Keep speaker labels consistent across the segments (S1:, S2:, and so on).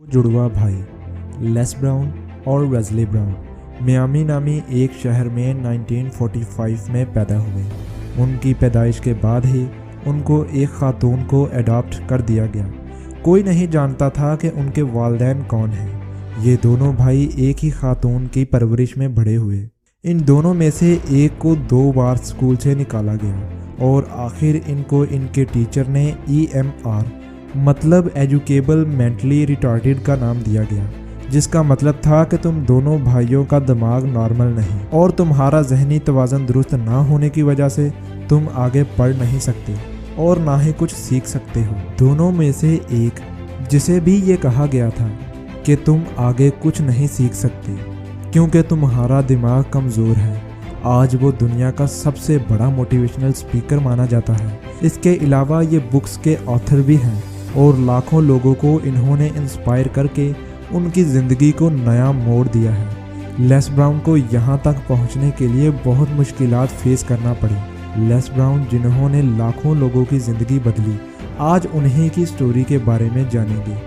S1: जुड़वा भाई less brown और वेस्ली ब्राउन मियामी नामी एक शहर में 1945 में पैदा हुए। उनकी पैदाइश के बाद ही उनको एक खातून को अडॉप्ट कर दिया गया। कोई नहीं जानता था कि उनके वालिदैन कौन हैं। ये दोनों भाई एक ही खातून की परवरिश में बड़े हुए। इन दोनों में से एक को 2 बार स्कूल से निकाला गया और आखिर इनको इनके टीचर ने EMR मतलब एजुकेबल मेंटली रिटार्डेड का नाम दिया गया, जिसका मतलब था कि तुम दोनों भाइयों का दिमाग नॉर्मल नहीं और तुम्हारा जहनी तवाज़ुन दुरुस्त ना होने की वजह से तुम आगे पढ़ नहीं सकते और ना ही कुछ सीख सकते हो। दोनों में से एक जिसे भी ये कहा गया था कि तुम आगे कुछ नहीं सीख सकते क्योंकि तुम्हारा दिमाग कमज़ोर है, आज वो दुनिया का सबसे बड़ा मोटिवेशनल स्पीकर माना जाता है। इसके अलावा ये बुक्स के ऑथर भी हैं और लाखों लोगों को इन्होंने इंस्पायर करके उनकी ज़िंदगी को नया मोड़ दिया है। लेस ब्राउन को यहाँ तक पहुँचने के लिए बहुत मुश्किलात फेस करना पड़ी। लेस ब्राउन जिन्होंने लाखों लोगों की ज़िंदगी बदली, आज उन्हीं की स्टोरी के बारे में जानेंगे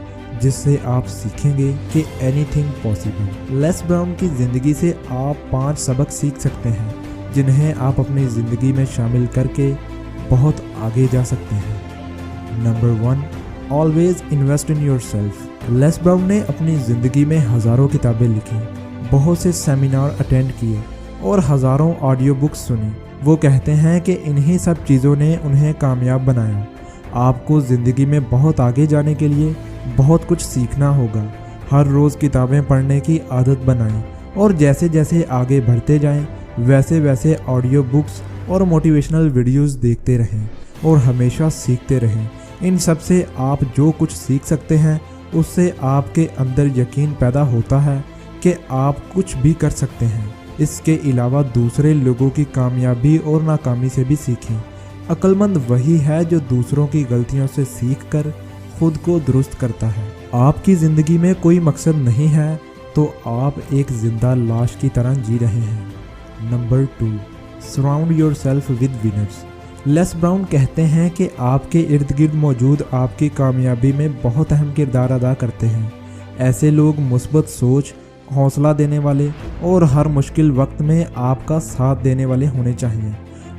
S1: जिससे आप सीखेंगे कि एनीथिंग पॉसिबल। लेस ब्राउन की ज़िंदगी से आप 5 सबक सीख सकते हैं जिन्हें आप अपनी ज़िंदगी में शामिल करके बहुत आगे जा सकते हैं। Number 1, always invest in your self. Less brown ने अपनी ज़िंदगी में हज़ारों किताबें लिखी, बहुत से सेमिनार अटेंड किए और हज़ारों ऑडियो बुक्स सुनी। वो कहते हैं कि इन्हीं सब चीज़ों ने उन्हें कामयाब बनाया। आपको ज़िंदगी में बहुत आगे जाने के लिए बहुत कुछ सीखना होगा। हर रोज़ किताबें पढ़ने की आदत बनाएं और जैसे जैसे आगे बढ़ते जाएं वैसे वैसे ऑडियो बुक्स और मोटिवेशनल वीडियोस देखते रहें और हमेशा सीखते रहें। इन सब से आप जो कुछ सीख सकते हैं उससे आपके अंदर यकीन पैदा होता है कि आप कुछ भी कर सकते हैं। इसके अलावा दूसरे लोगों की कामयाबी और नाकामी से भी सीखें। अक्लमंद वही है जो दूसरों की गलतियों से सीख कर खुद को दुरुस्त करता है। आपकी ज़िंदगी में कोई मकसद नहीं है तो आप एक जिंदा लाश की तरह जी रहे हैं। Number 2, surround yourself with winners. Less brown कहते हैं कि आपके इर्द गिर्द मौजूद आपकी कामयाबी में बहुत अहम किरदार अदा करते हैं। ऐसे लोग मुस्बत सोच, हौसला देने वाले और हर मुश्किल वक्त में आपका साथ देने वाले होने चाहिए।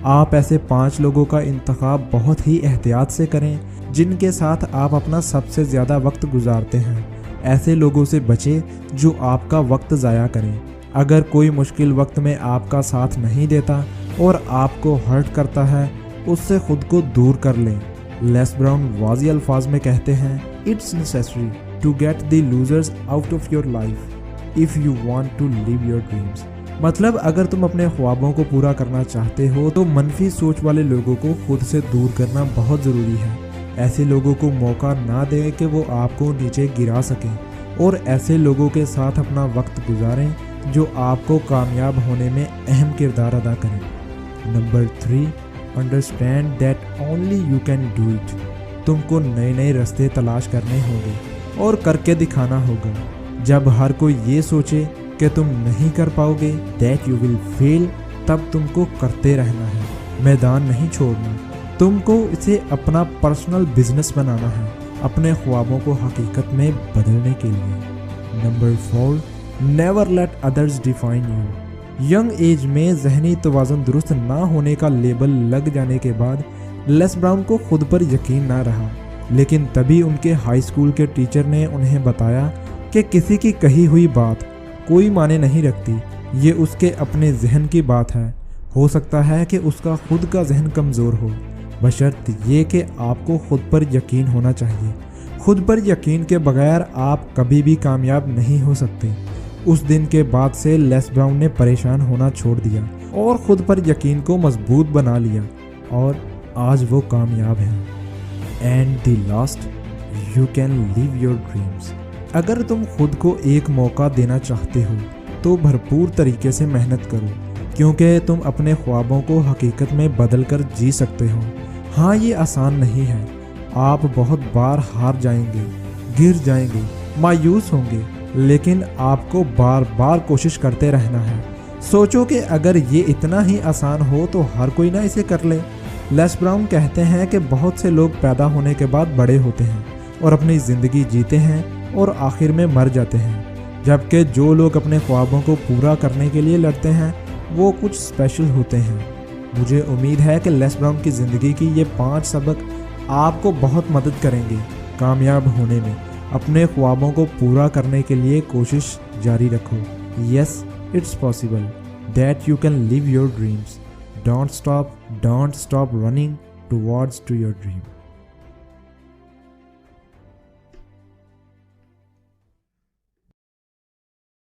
S1: आप ऐसे 5 लोगों का इंतखाब बहुत ही एहतियात से करें जिनके साथ आप अपना सबसे ज़्यादा वक्त गुजारते हैं। ऐसे लोगों से बचें जो आपका वक्त ज़ाया करें। अगर कोई मुश्किल वक्त में आपका साथ नहीं देता और आपको हर्ट करता है, उससे खुद को दूर कर लें। लेस ब्राउन वाज़ी अल्फाज में कहते हैं, it's necessary to get the losers out of your life if you want to live your dreams. मतलब अगर तुम अपने ख्वाबों को पूरा करना चाहते हो तो मनफी सोच वाले लोगों को खुद से दूर करना बहुत ज़रूरी है। ऐसे लोगों को मौका ना दें कि वो आपको नीचे गिरा सकें और ऐसे लोगों के साथ अपना वक्त गुजारें जो आपको कामयाब होने में अहम किरदार अदा करें। Number 3, understand that only you can do it. तुमको नए नए रास्ते तलाश करने होंगे और करके दिखाना होगा। जब हर कोई ये सोचे कि तुम नहीं कर पाओगे, दैट यू विल फेल, तब तुमको करते रहना है, मैदान नहीं छोड़ना। तुमको इसे अपना पर्सनल बिजनेस बनाना है, अपने ख्वाबों को हकीकत में बदलने के लिए। Number 4, never let others define you. Young age में जहनी तवाज़ुन दुरुस्त ना होने का लेबल लग जाने के बाद लेस ब्राउन को खुद पर यकीन ना रहा, लेकिन तभी उनके हाई स्कूल के टीचर ने उन्हें बताया कि किसी की कही हुई बात कोई माने नहीं रखती, ये उसके अपने जहन की बात है। हो सकता है कि उसका खुद का जहन कमज़ोर हो, बशर्त ये कि आपको खुद पर यकीन होना चाहिए। खुद पर यकीन के बगैर आप कभी भी कामयाब नहीं हो सकते। उस दिन के बाद से लेस ब्राउन ने परेशान होना छोड़ दिया और खुद पर यकीन को मजबूत बना लिया और आज वो कामयाब हैं। And the last, you can live your dreams. अगर तुम खुद को एक मौका देना चाहते हो तो भरपूर तरीके से मेहनत करो, क्योंकि तुम अपने ख्वाबों को हकीकत में बदल कर जी सकते हो। हाँ, ये आसान नहीं है। आप बहुत बार हार जाएंगे, गिर जाएंगे, मायूस होंगे, लेकिन आपको बार बार कोशिश करते रहना है। सोचो कि अगर ये इतना ही आसान हो तो हर कोई ना इसे कर ले। लेस ब्राउन कहते हैं कि बहुत से लोग पैदा होने के बाद बड़े होते हैं और अपनी ज़िंदगी जीते हैं اور آخر میں مر جاتے ہیں، جبکہ جو لوگ اپنے خوابوں کو پورا کرنے کے لیے لڑتے ہیں وہ کچھ اسپیشل ہوتے ہیں۔ مجھے امید ہے کہ لیس براؤن کی زندگی کی یہ 5 سبق آپ کو بہت مدد کریں گے کامیاب ہونے میں۔ اپنے خوابوں کو پورا کرنے کے لیے کوشش جاری رکھو۔ Yes, it's possible that you can live your dreams. Don't stop running towards to your dream.